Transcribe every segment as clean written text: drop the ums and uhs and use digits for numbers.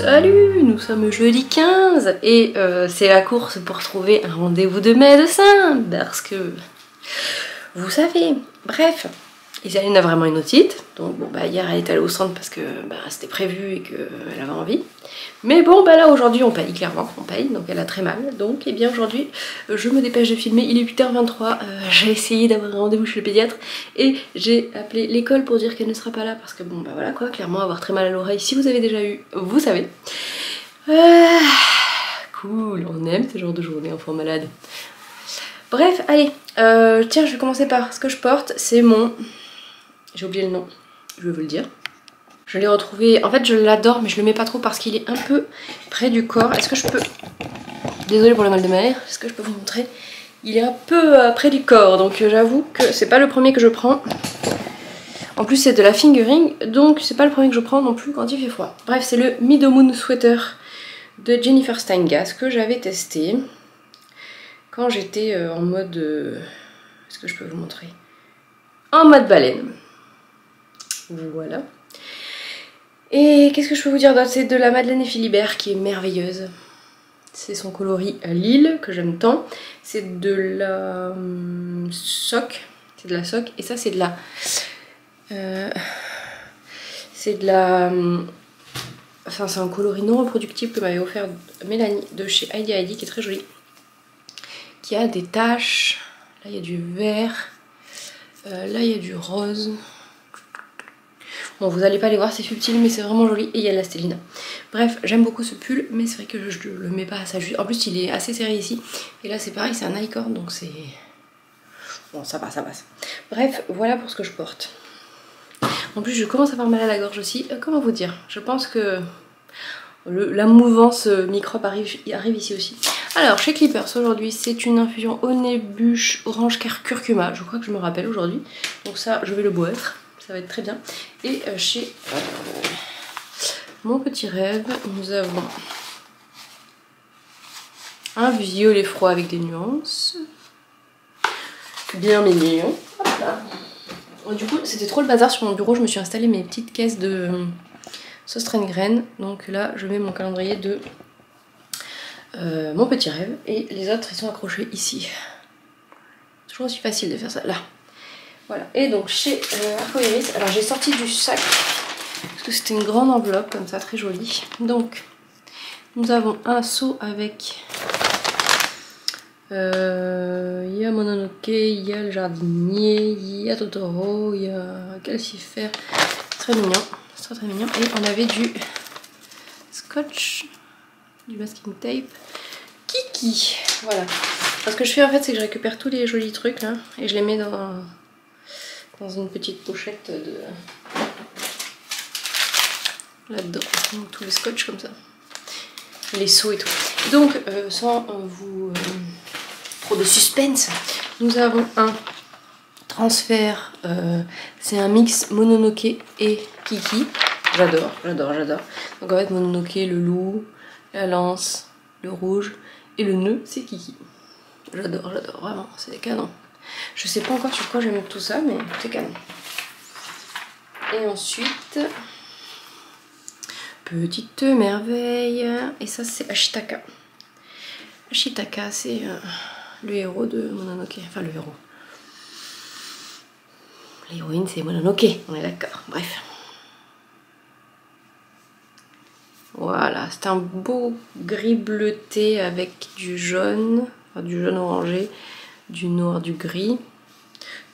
Salut, nous sommes jeudi 15 et c'est la course pour trouver un rendez-vous de médecin parce que vous savez, bref, Isaline a vraiment une otite, donc bon bah hier elle est allée au centre parce que bah, c'était prévu et qu'elle avait envie, mais bon bah là aujourd'hui on paye, clairement on paye, donc elle a très mal, donc et bien aujourd'hui je me dépêche de filmer, il est 8h23, j'ai essayé d'avoir un rendez-vous chez le pédiatre et j'ai appelé l'école pour dire qu'elle ne sera pas là parce que bon bah voilà quoi, clairement avoir très mal à l'oreille, si vous avez déjà eu, vous savez. Cool, on aime ce genre de journée enfant malade. Bref, allez, tiens je vais commencer par ce que je porte, c'est mon... J'ai oublié le nom, je vais vous le dire. Je l'ai retrouvé, en fait je l'adore mais je le mets pas trop parce qu'il est un peu près du corps. Est-ce que je peux... Désolée pour le mal de mer, est-ce que je peux vous montrer? Il est un peu près du corps, donc j'avoue que c'est pas le premier que je prends. En plus c'est de la fingering, donc c'est pas le premier que je prends non plus quand il fait froid. Bref, c'est le Midomoon Sweater de Jennifer Steingas que j'avais testé quand j'étais en mode... Est-ce que je peux vous montrer? En mode baleine. Voilà. Et qu'est-ce que je peux vous dire d'autre? C'est de la Madeleine et Philibert qui est merveilleuse. C'est son coloris à Lille que j'aime tant. C'est de la soc. C'est de la soc. Et ça c'est de la... c'est de la... Enfin c'est un coloris non reproductible que m'avait offert Mélanie de chez Heidi Heidi qui est très joli. Qui a des taches. Là il y a du vert. Là il y a du rose. Bon, vous allez pas les voir, c'est subtil, mais c'est vraiment joli. Et il y a de la stélina. Bref, j'aime beaucoup ce pull, mais c'est vrai que je le mets pas à sa juste. En plus, il est assez serré ici. Et là, c'est pareil, c'est un I-cord, donc c'est... Bon, ça passe, ça passe. Bref, voilà pour ce que je porte. En plus, je commence à avoir mal à la gorge aussi. Comment vous dire? Je pense que la mouvance microbe arrive ici aussi. Alors, chez Clippers, aujourd'hui, c'est une infusion au nez bûche orange curcuma. Je crois que je me rappelle aujourd'hui. Donc ça, je vais le boire. Ça va être très bien. Et chez Mon Petit Rêve, nous avons un violet froid avec des nuances. Bien mignon. Hop là. Du coup, c'était trop le bazar sur mon bureau. Je me suis installé mes petites caisses de sauce graines. Donc là, je mets mon calendrier de Mon Petit Rêve. Et les autres, ils sont accrochés ici. C'est toujours aussi facile de faire ça. Là. Voilà, et donc chez Arcoiris, alors j'ai sorti du sac parce que c'était une grande enveloppe comme ça, très jolie. Donc nous avons un seau avec il y a Mononoke, il y a le jardinier, il y a Totoro, il y a Calcifère, très mignon, c'est très mignon. Et on avait du scotch, du masking tape, Kiki, voilà. Ce que je fais en fait, c'est que je récupère tous les jolis trucs là et je les mets dans une petite pochette de là-dedans, donc tous les scotch comme ça, les seaux et tout. Donc sans vous trop de suspense, nous avons un transfert, c'est un mix Mononoke et Kiki. J'adore, j'adore, j'adore. Donc en fait Mononoke, le loup, la lance, le rouge et le nœud c'est Kiki. J'adore, j'adore, vraiment, c'est canon. Je sais pas encore sur quoi je vais mettre tout ça, mais c'est canon. Et ensuite, petite merveille. Et ça, c'est Ashitaka. Ashitaka, c'est le héros de Mononoke. Enfin, le héros. L'héroïne, c'est Mononoke, on est d'accord. Bref. Voilà, c'est un beau gris bleuté avec du jaune, enfin, du jaune orangé, du noir, du gris,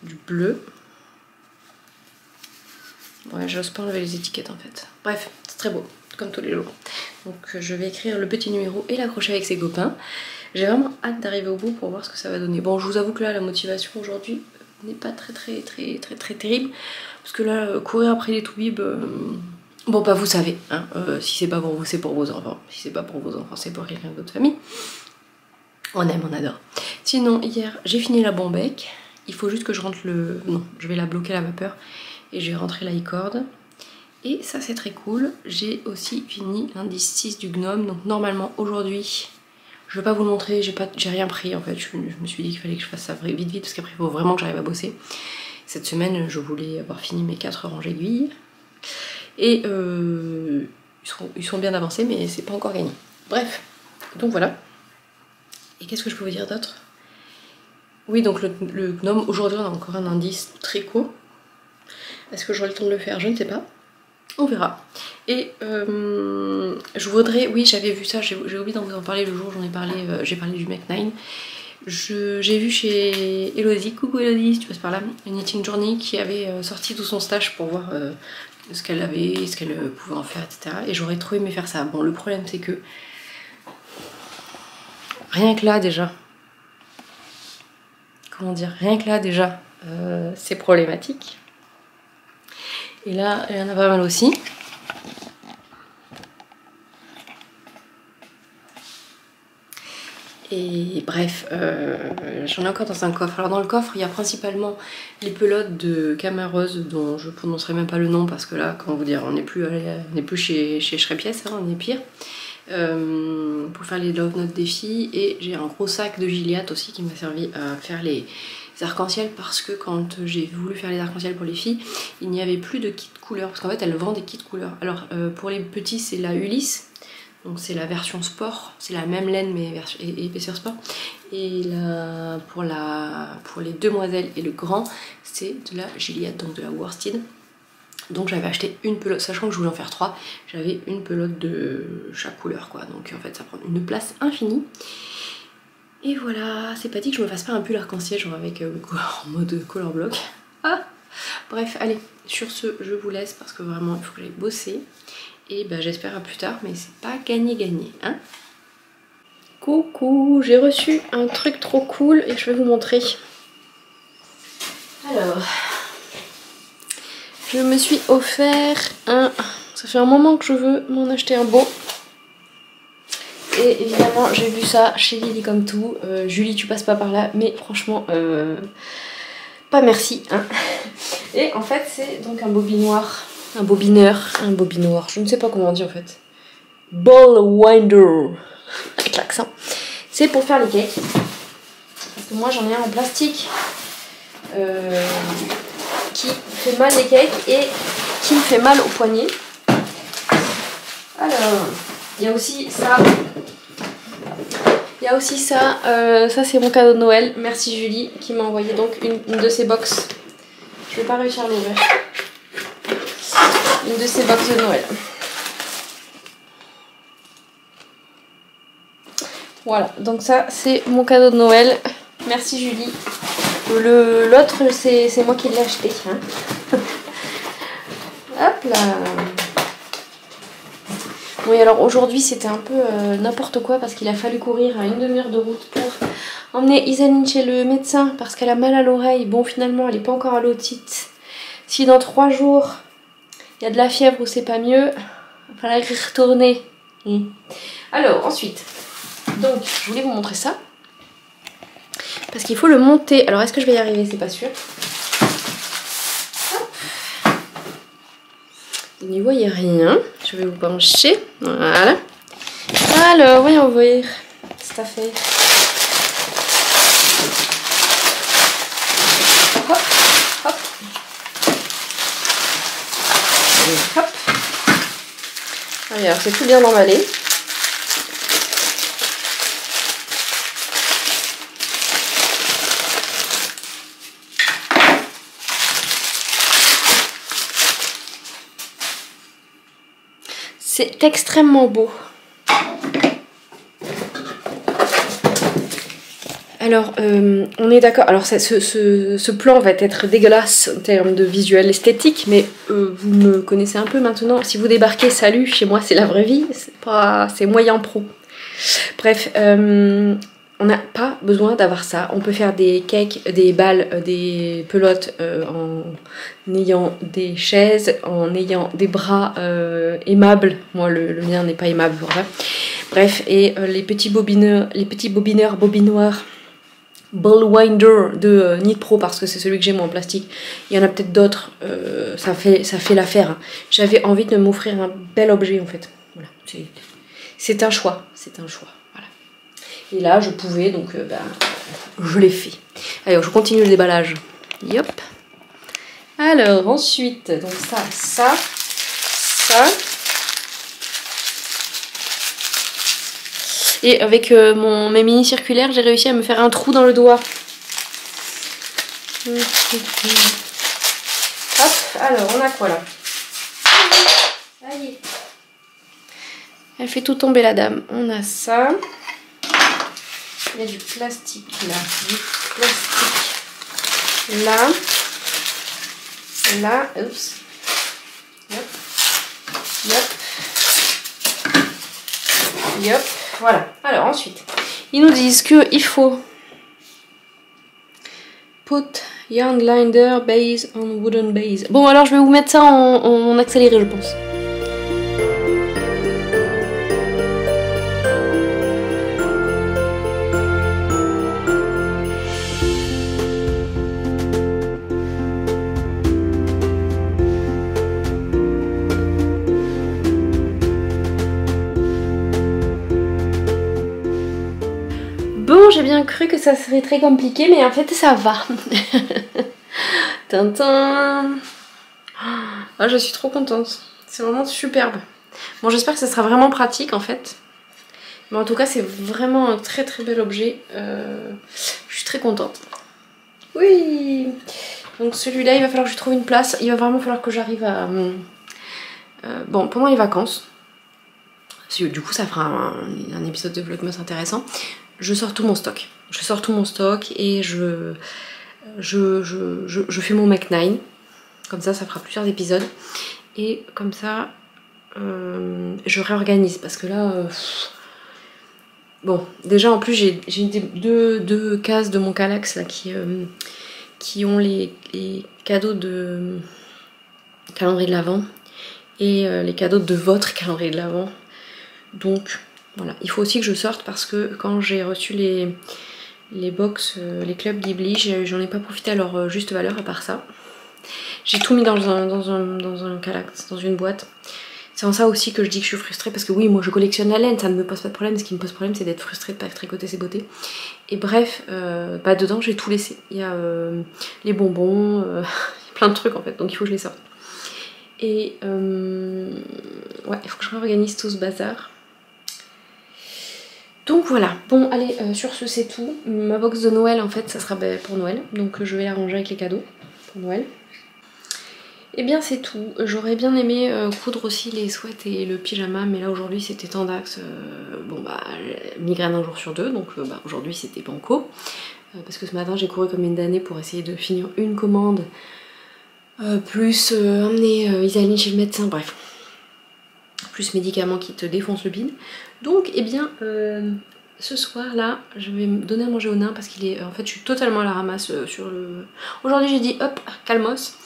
du bleu. Ouais, j'ose pas enlever les étiquettes en fait. Bref, c'est très beau, comme tous les jours. Donc je vais écrire le petit numéro et l'accrocher avec ses copains. J'ai vraiment hâte d'arriver au bout pour voir ce que ça va donner. Bon, je vous avoue que là, la motivation aujourd'hui n'est pas très terrible. Parce que là, courir après les toubibs... Bon, bah vous savez, hein, si c'est pas pour vous, c'est pour vos enfants. Si c'est pas pour vos enfants, c'est pour quelqu'un de votre famille. On aime, on adore. Sinon, hier, j'ai fini la bombec. Il faut juste que je rentre le... Non, je vais la bloquer à la vapeur. Et j'ai rentré la e-cord. Et ça, c'est très cool. J'ai aussi fini l'indice 6 du gnome. Donc normalement, aujourd'hui, je vais pas vous le montrer. J'ai rien pris, en fait. Je me suis dit qu'il fallait que je fasse ça vite, parce qu'après, il faut vraiment que j'arrive à bosser. Cette semaine, je voulais avoir fini mes 4 ranges aiguilles. Et ils sont bien avancés, mais c'est pas encore gagné. Bref, donc voilà. Et qu'est-ce que je peux vous dire d'autre? Oui, donc le gnome, aujourd'hui on a encore un indice tricot. Est-ce que j'aurai le temps de le faire? Je ne sais pas. On verra. Et je voudrais, oui j'avais vu ça, j'ai oublié d'en vous en parler le jour où j'en ai parlé, j'ai parlé du Make 9. J'ai vu chez Elodie, coucou Elodie si tu passes par là, une Knitting Journey qui avait sorti tout son stage pour voir ce qu'elle avait, ce qu'elle pouvait en faire, etc. Et j'aurais trop aimé faire ça. Bon, le problème c'est que rien que là déjà, comment dire, rien que là déjà, c'est problématique. Et là, il y en a pas mal aussi. Et bref, j'en ai encore dans un coffre. Alors dans le coffre, il y a principalement les pelotes de Camarose dont je prononcerai même pas le nom parce que là, comment vous dire, on n'est plus chez Schrepies, hein, on est pire. Pour faire les Love Notes des filles. Et j'ai un gros sac de Gilliatt aussi qui m'a servi à faire les arcs-en-ciel parce que quand j'ai voulu faire les arcs-en-ciel pour les filles, il n'y avait plus de kit couleurs parce qu'en fait elles vendent des kits couleurs. Alors pour les petits c'est la Ulysse. Donc c'est la version sport, c'est la même laine mais épaisseur sport. Et là, pour les demoiselles et le grand, c'est de la Gilliatt, donc de la worsted. Donc j'avais acheté une pelote, sachant que je voulais en faire 3, j'avais une pelote de chaque couleur quoi. Donc en fait ça prend une place infinie. Et voilà, c'est pas dit que je me fasse pas un pull arc-en-ciel genre avec en mode color block. Ah, bref, allez, sur ce je vous laisse parce que vraiment il faut que j'aille bosser. Et ben, j'espère à plus tard, mais c'est pas gagné, hein. Coucou, j'ai reçu un truc trop cool et je vais vous montrer. Alors, je me suis offert un... Ça fait un moment que je veux m'en acheter un beau. Et évidemment, j'ai vu ça chez Lily comme tout. Julie, tu passes pas par là, mais franchement, pas merci, hein. Et en fait, c'est donc un bobinoir. Un bobinoir, je ne sais pas comment on dit en fait. Ball winder, avec l'accent. C'est pour faire les cakes. Parce que moi j'en ai un en plastique qui fait mal les cakes et qui me fait mal au poignet. Alors, il y a aussi ça. Ça c'est mon cadeau de Noël. Merci Julie qui m'a envoyé donc une de ces box. Je vais pas réussir à l'ouvrir. Une de ces box de Noël. Voilà, donc ça c'est mon cadeau de Noël. Merci Julie. L'autre c'est moi qui l'ai acheté. Hein. Hop là. Oui alors aujourd'hui c'était un peu n'importe quoi parce qu'il a fallu courir à une demi-heure de route pour emmener Isaline chez le médecin parce qu'elle a mal à l'oreille. Bon finalement elle n'est pas encore à l'otite. Si dans 3 jours il y a de la fièvre ou c'est pas mieux, il va falloir y retourner. Alors ensuite, donc je voulais vous montrer ça. Parce qu'il faut le monter. Alors est-ce que je vais y arriver? C'est pas sûr. Hop. Vous n'y voyez rien. Je vais vous pencher. Voilà. Alors, voyons voir cette affaire. Hop, hop. Hop. Alors c'est tout bien emballé. C'est extrêmement beau. Alors, on est d'accord. Alors, ce plan va être dégueulasse en termes de visuel esthétique, mais vous me connaissez un peu maintenant. Si vous débarquez, salut, chez moi c'est la vraie vie, c'est moyen pro. Bref, on n'a pas besoin d'avoir ça. On peut faire des cakes, des balles, des pelotes en ayant des chaises, en ayant des bras aimables. Moi, le mien n'est pas aimable, voilà. Bref, et les petits bobinoirs, Ball winder de Knit Pro parce que c'est celui que j'ai moi en plastique. Il y en a peut-être d'autres, ça fait l'affaire. Hein. J'avais envie de m'offrir un bel objet en fait. Voilà, c'est un choix, voilà. Et là je pouvais donc je l'ai fait. Allez, je continue le déballage. Yop. Alors ensuite, donc ça. Et avec mes mini circulaires, j'ai réussi à me faire un trou dans le doigt. Hop, alors on a quoi là? Allez. Elle fait tout tomber la dame. On a ça. Il y a du plastique là. Du plastique là. Là. Oups. Yop. Yop. Yop. Voilà. Alors ensuite, ils nous disent qu'il faut put yarn glider base on wooden base. Bon alors je vais vous mettre ça en accéléré je pense. Bon, j'ai bien cru que ça serait très compliqué, mais en fait ça va. Tintin. Ah, je suis trop contente. C'est vraiment superbe. Bon, j'espère que ça sera vraiment pratique en fait. Mais en tout cas, c'est vraiment un très très bel objet. Je suis très contente. Oui. Donc celui-là, il va falloir que je trouve une place. Il va vraiment falloir que j'arrive à... bon, pendant les vacances. Du coup, ça fera un épisode de Vlogmas intéressant. Je sors tout mon stock. Je sors tout mon stock et je fais mon Mac 9. Comme ça fera plusieurs épisodes. Et comme ça, je réorganise. Parce que là... bon, déjà en plus, j'ai deux cases de mon Kallax là, qui ont les cadeaux de calendrier de l'Avent. Et les cadeaux de votre calendrier de l'Avent. Donc... voilà, il faut aussi que je sorte parce que quand j'ai reçu les box, les clubs Ghibli, j'en ai pas profité à leur juste valeur à part ça. J'ai tout mis dans un Kallax, dans une boîte. C'est en ça aussi que je dis que je suis frustrée parce que oui, moi je collectionne la laine, ça ne me pose pas de problème. Ce qui me pose problème, c'est d'être frustrée de pas tricoter ses beautés. Et bref, bah dedans j'ai tout laissé. Il y a les bonbons, plein de trucs en fait, donc il faut que je les sorte. Et ouais, il faut que je réorganise tout ce bazar. Donc voilà, bon allez, sur ce c'est tout. Ma box de Noël en fait ça sera pour Noël, donc je vais la ranger avec les cadeaux pour Noël. Et bien c'est tout, j'aurais bien aimé coudre aussi les sweats et le pyjama, mais là aujourd'hui c'était tendax, bon bah migraine un jour sur deux, donc bah, aujourd'hui c'était banco. Parce que ce matin j'ai couru comme une damnée pour essayer de finir une commande, plus emmener Isaline chez le médecin, bref. Plus médicaments qui te défoncent le bide. Donc eh bien ce soir là je vais me donner à manger au nain parce qu'il est en fait je suis totalement à la ramasse sur le... Aujourd'hui j'ai dit hop calmos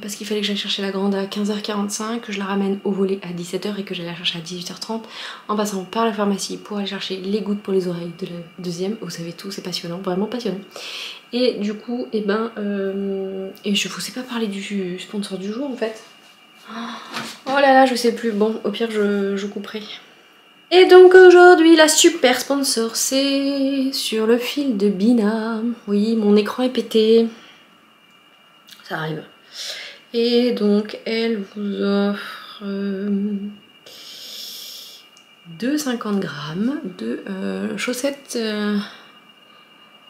parce qu'il fallait que j'aille chercher la grande à 15h45, que je la ramène au volet à 17h et que j'allais la chercher à 18h30 en passant par la pharmacie pour aller chercher les gouttes pour les oreilles de la deuxième. Vous savez tout, c'est passionnant, vraiment passionnant. Et du coup et ben et je vous ai pas parlé du sponsor du jour en fait. Oh là là, je sais plus. Bon, au pire, je couperai. Et donc aujourd'hui, la super sponsor, c'est sur le fil de Bina. Oui, mon écran est pété. Ça arrive. Et donc, elle vous offre 2,50 grammes de chaussettes.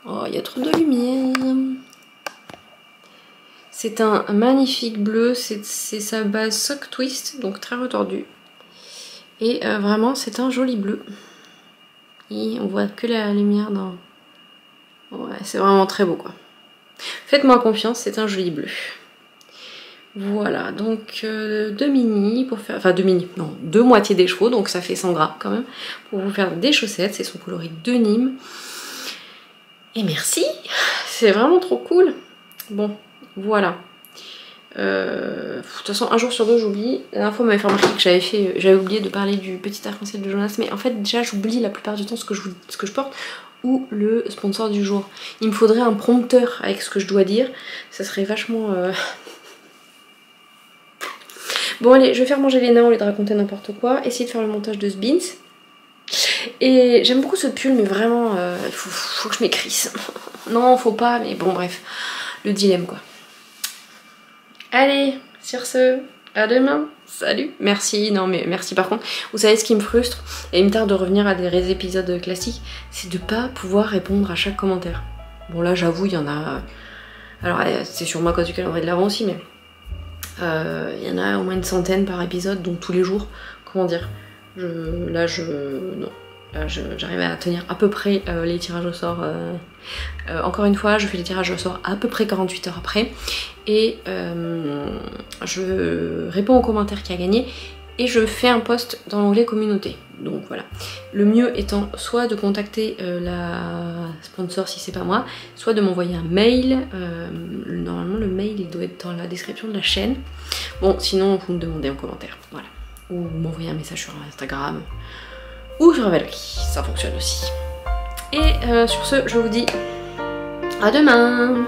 Oh, il y a trop de lumière. C'est un magnifique bleu, c'est sa base sock twist, donc très retordu. Et vraiment, c'est un joli bleu. Et on voit que la lumière dans... ouais, c'est vraiment très beau, quoi. Faites-moi confiance, c'est un joli bleu. Voilà, donc deux mini pour faire... enfin, deux mini, non, deux moitiés des chevaux, donc ça fait 100 grammes quand même. Pour vous faire des chaussettes, c'est son coloris de Nîmes. Et merci, c'est vraiment trop cool. Bon, voilà. De toute façon, un jour sur deux, j'oublie. La dernière fois, on m'avait fait remarquer que j'avais oublié de parler du petit arc-en-ciel de Jonas. Mais en fait, déjà, j'oublie la plupart du temps ce que je porte ou le sponsor du jour. Il me faudrait un prompteur avec ce que je dois dire. Ça serait vachement... Bon, allez, je vais faire manger les nains au lieu de raconter n'importe quoi. Essayer de faire le montage de ce beans. Et j'aime beaucoup ce pull, mais vraiment, faut que je m'écrisse. Non, faut pas, mais bon, bref. Le dilemme, quoi. Allez, sur ce, À demain. Salut. Merci. Non mais merci par contre. Vous savez ce qui me frustre, et il me tarde de revenir à des épisodes classiques, c'est de pas pouvoir répondre à chaque commentaire. Bon là j'avoue il y en a... Alors c'est sûrement à cause du calendrier de l'avant aussi, mais il y en a au moins une centaine par épisode, donc tous les jours. Comment dire, non. Là j'arrive à tenir à peu près les tirages au sort. Encore une fois, je fais les tirages au sort à peu près 48 heures après. Et je réponds aux commentaires qui a gagné. Et je fais un post dans l'onglet communauté. Donc voilà. Le mieux étant soit de contacter la sponsor si c'est pas moi, soit de m'envoyer un mail. Normalement le mail il doit être dans la description de la chaîne. Bon sinon vous me demandez en commentaire. Voilà. Ou m'envoyer un message sur Instagram. Ou sur Valérie. Ça fonctionne aussi. Et sur ce je vous dis à demain.